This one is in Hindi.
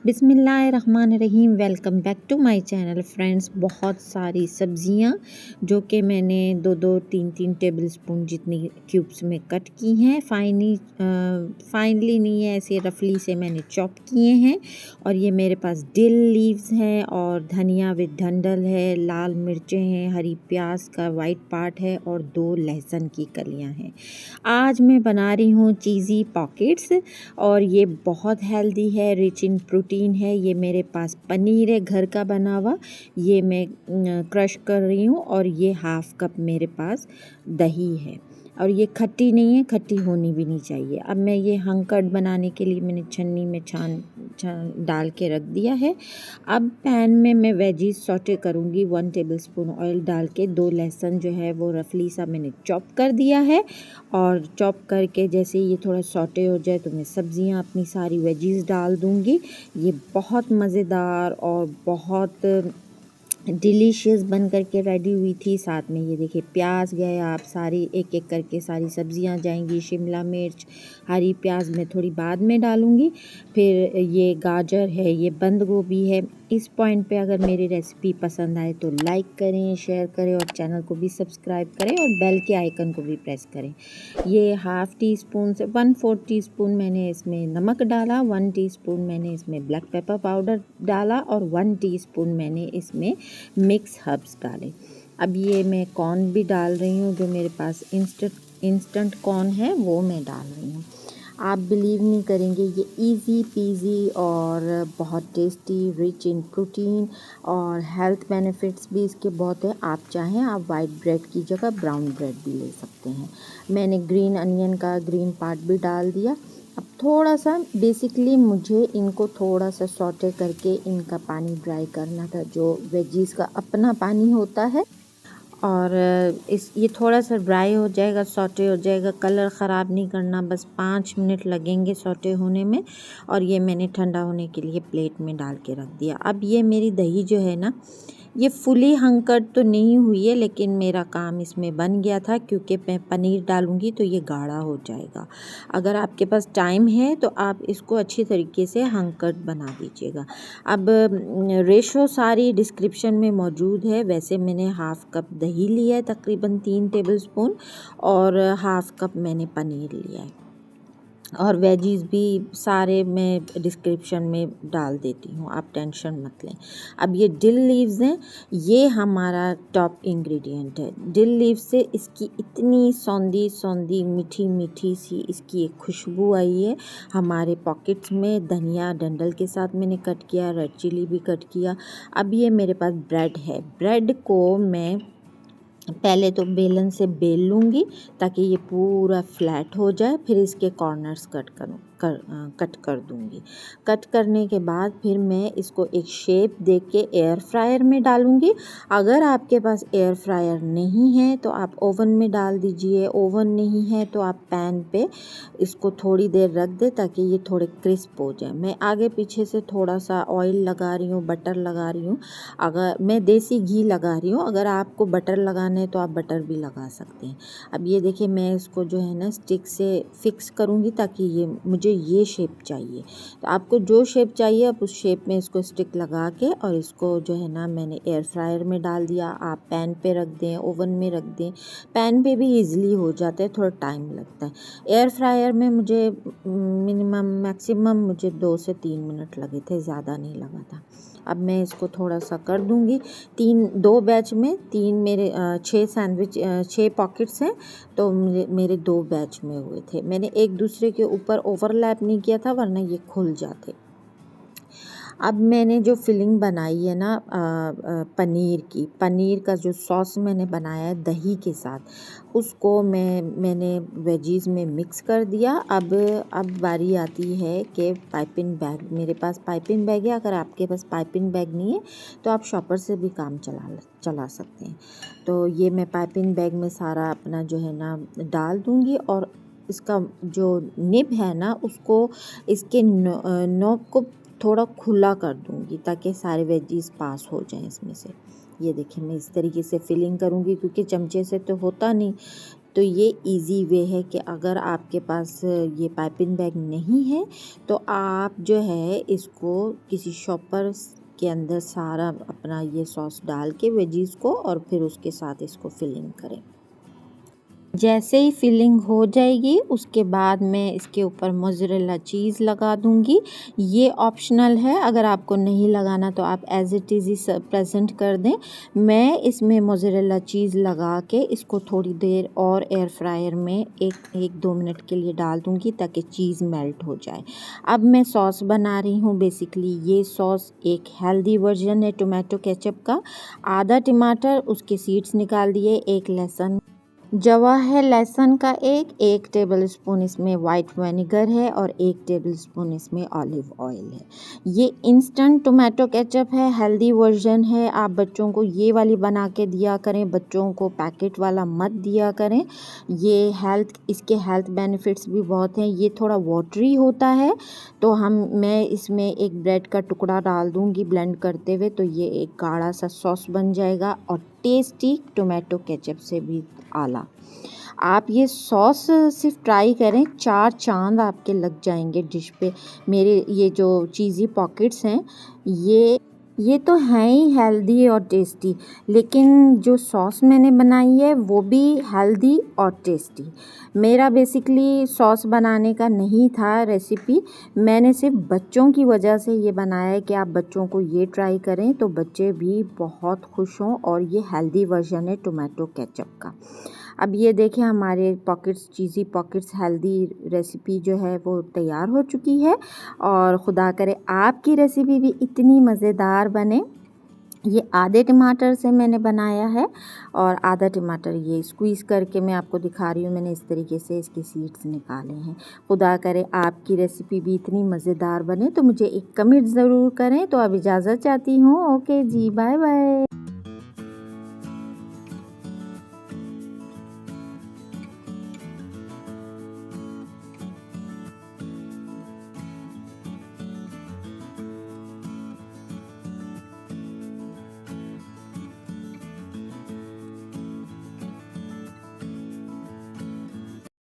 बिस्मिल्लाहिर्रहमानिर्रहीम। Welcome back to my channel friends. बहुत सारी सब्ज़ियां जो कि मैंने दो दो तीन तीन टेबल स्पून जितनी क्यूब्स में कट की हैं। फाइनली नहीं है, ऐसे रफली से मैंने चॉप किए हैं। और ये मेरे पास डिल लीव्स हैं और धनिया विद डंडल है, लाल मिर्चें हैं, हरी प्याज का वाइट पार्ट है और 2 लहसुन की कलियां हैं। आज मैं बना रही हूँ चीज़ी पॉकेट्स और ये बहुत हेल्दी है, रिच इन प्रोटीन है। ये मेरे पास पनीर है घर का बना हुआ, ये मैं क्रश कर रही हूँ। और ये हाफ़ कप मेरे पास दही है और ये खट्टी नहीं है, खट्टी होनी भी नहीं चाहिए। अब मैं ये हंकट बनाने के लिए मैंने छन्नी में छान डाल के रख दिया है। अब पैन में मैं वेजीज सॉटे करूँगी। 1 टेबलस्पून ऑयल डाल के 2 लहसुन जो है वो रफली सा मैंने चॉप कर दिया है। और चॉप करके जैसे ये थोड़ा सॉटे हो जाए तो मैं सब्जियां अपनी सारी वेजीज डाल दूँगी। ये बहुत मज़ेदार और बहुत डिलीशियस बन करके रेडी हुई थी। साथ में ये देखिए प्याज गए, आप सारी एक एक करके सारी सब्जियां जाएंगी। शिमला मिर्च, हरी प्याज मैं थोड़ी बाद में डालूंगी। फिर ये गाजर है, ये बंद गोभी है। इस पॉइंट पे अगर मेरी रेसिपी पसंद आए तो लाइक करें, शेयर करें और चैनल को भी सब्सक्राइब करें और बेल के आइकन को भी प्रेस करें। ये हाफ़ टी स्पून से 1/4 टीस्पून मैंने इसमें नमक डाला, 1 टीस्पून मैंने इसमें ब्लैक पेपर पाउडर डाला और 1 टीस्पून मैंने इसमें मिक्स हर्ब्स डाले। अब ये मैं कॉर्न भी डाल रही हूँ, जो मेरे पास इंस्टेंट कॉर्न है वो मैं डाल रही हूँ। आप बिलीव नहीं करेंगे, ये इजी पीजी और बहुत टेस्टी, रिच इन प्रोटीन और हेल्थ बेनिफिट्स भी इसके बहुत है। आप चाहें आप वाइट ब्रेड की जगह ब्राउन ब्रेड भी ले सकते हैं। मैंने ग्रीन अनियन का ग्रीन पार्ट भी डाल दिया। अब थोड़ा सा बेसिकली मुझे इनको थोड़ा सा सॉटे करके इनका पानी ड्राई करना था, जो वेजीज का अपना पानी होता है। और ये थोड़ा सा ड्राई हो जाएगा, सॉटे हो जाएगा। कलर ख़राब नहीं करना, बस 5 मिनट लगेंगे सॉटे होने में। और ये मैंने ठंडा होने के लिए प्लेट में डाल के रख दिया। अब ये मेरी दही जो है ना, ये फुली हंकट तो नहीं हुई है, लेकिन मेरा काम इसमें बन गया था क्योंकि मैं पनीर डालूंगी तो ये गाढ़ा हो जाएगा। अगर आपके पास टाइम है तो आप इसको अच्छी तरीके से हंकट बना दीजिएगा। अब रेशो सारी डिस्क्रिप्शन में मौजूद है। वैसे मैंने हाफ़ कप दही लिया है, तकरीबन 3 टेबलस्पून, और हाफ़ कप मैंने पनीर लिया है। और वेजीज भी सारे मैं डिस्क्रिप्शन में डाल देती हूँ, आप टेंशन मत लें। अब ये डिल लीव्स हैं, ये हमारा टॉप इंग्रेडिएंट है। डिल लीव से इसकी इतनी सौंधी सौंधी मीठी मीठी सी इसकी एक खुशबू आई है हमारे पॉकेट्स में। धनिया डंडल के साथ मैंने कट किया, रेड चिली भी कट किया। अब ये मेरे पास ब्रेड है। ब्रेड को मैं पहले तो बेलन से बेल लूँगी ताकि ये पूरा फ्लैट हो जाए। फिर इसके कॉर्नर्स कट कर दूँगी। कट करने के बाद फिर मैं इसको एक शेप दे के एयर फ्रायर में डालूँगी। अगर आपके पास एयर फ्रायर नहीं है तो आप ओवन में डाल दीजिए। ओवन नहीं है तो आप पैन पे इसको थोड़ी देर रख दें ताकि ये थोड़े क्रिस्प हो जाए। मैं आगे पीछे से थोड़ा सा ऑयल लगा रही हूँ, बटर लगा रही हूँ। अगर मैं देसी घी लगा रही हूँ, अगर आपको बटर लगाना है तो आप बटर भी लगा सकते हैं। अब ये देखिए, मैं इसको जो है ना स्टिक से फिक्स करूँगी ताकि मुझे ये शेप चाहिए। तो आपको जो शेप चाहिए आप उस शेप में इसको स्टिक लगा के और इसको जो है ना मैंने एयर फ्रायर में डाल दिया। आप पैन पे रख दें, ओवन में रख दें, पैन पे भी इजीली हो जाता है, थोड़ा टाइम लगता है। एयर फ्रायर में मुझे मैक्सिमम मुझे 2 से 3 मिनट लगे थे, ज़्यादा नहीं लगा था। अब मैं इसको थोड़ा सा कर दूंगी। 2 बैच में 3 मेरे 6 पॉकेट्स हैं, तो मेरे 2 बैच में हुए थे। मैंने एक दूसरे के ऊपर ओवरलैप नहीं किया था, वरना ये खुल जाते। अब मैंने जो फिलिंग बनाई है ना पनीर का जो सॉस मैंने बनाया है दही के साथ, उसको मैंने वेजीज में मिक्स कर दिया। अब बारी आती है कि पाइपिंग बैग, मेरे पास पाइपिंग बैग है। अगर आपके पास पाइपिंग बैग नहीं है तो आप शॉपर से भी काम चला सकते हैं। तो ये मैं पाइपिंग बैग में सारा अपना जो है ना डाल दूँगी और इसका जो निब है ना उसको, इसके नोक को थोड़ा खुला कर दूंगी ताकि सारे वेजीज पास हो जाएं इसमें से। ये देखिए, मैं इस तरीके से फिलिंग करूंगी क्योंकि चमचे से तो होता नहीं, तो ये इजी वे है कि अगर आपके पास ये पाइपिंग बैग नहीं है तो आप जो है इसको किसी शॉपर के अंदर सारा अपना ये सॉस डाल के वेजीज को और फिर उसके साथ इसको फिलिंग करें। जैसे ही फिलिंग हो जाएगी उसके बाद मैं इसके ऊपर मोज़रेला चीज़ लगा दूंगी। ये ऑप्शनल है, अगर आपको नहीं लगाना तो आप एज इट इज़ ही प्रेजेंट कर दें। मैं इसमें मोज़रेला चीज़ लगा के इसको थोड़ी देर और एयर फ्रायर में एक 2 मिनट के लिए डाल दूंगी ताकि चीज़ मेल्ट हो जाए। अब मैं सॉस बना रही हूँ। बेसिकली ये सॉस एक हेल्दी वर्जन है टोमेटो केचप का। आधा टमाटर उसके सीड्स निकाल दिए, एक लहसुन जवा है लहसुन का, एक टेबलस्पून इसमें वाइट विनेगर है और 1 टेबलस्पून इसमें ऑलिव ऑयल है। ये इंस्टेंट टोमेटो केचप है, हेल्दी वर्जन है। आप बच्चों को ये वाली बना के दिया करें, बच्चों को पैकेट वाला मत दिया करें। ये इसके हेल्थ बेनिफिट्स भी बहुत हैं। ये थोड़ा वाटरी होता है तो मैं इसमें एक ब्रेड का टुकड़ा डाल दूँगी ब्लेंड करते हुए, तो ये एक गाढ़ा सा सॉस बन जाएगा और टेस्टी टोमेटो केचप से भी आला। आप ये सॉस सिर्फ ट्राई करें, 4 चांद आपके लग जाएंगे डिश पे। मेरे ये जो चीज़ी पॉकेट्स हैं ये तो हैं ही हेल्दी और टेस्टी, लेकिन जो सॉस मैंने बनाई है वो भी हेल्दी और टेस्टी। मेरा बेसिकली सॉस बनाने का नहीं था रेसिपी, मैंने सिर्फ बच्चों की वजह से ये बनाया है कि आप बच्चों को ये ट्राई करें तो बच्चे भी बहुत खुश हों। और ये हेल्दी वर्जन है टोमेटो केचप का। अब ये देखें हमारे चीज़ी पॉकेट्स हेल्दी रेसिपी जो है वो तैयार हो चुकी है। और खुदा करे आपकी रेसिपी भी इतनी मज़ेदार बने। ये आधे टमाटर से मैंने बनाया है और आधा टमाटर ये स्क्वीज़ करके मैं आपको दिखा रही हूँ। मैंने इस तरीके से इसके सीड्स निकाले हैं। खुदा करे आपकी रेसिपी भी इतनी मज़ेदार बने। तो मुझे एक कमेंट ज़रूर करें। तो अब इजाज़त चाहती हूँ। ओके जी, बाय बाय।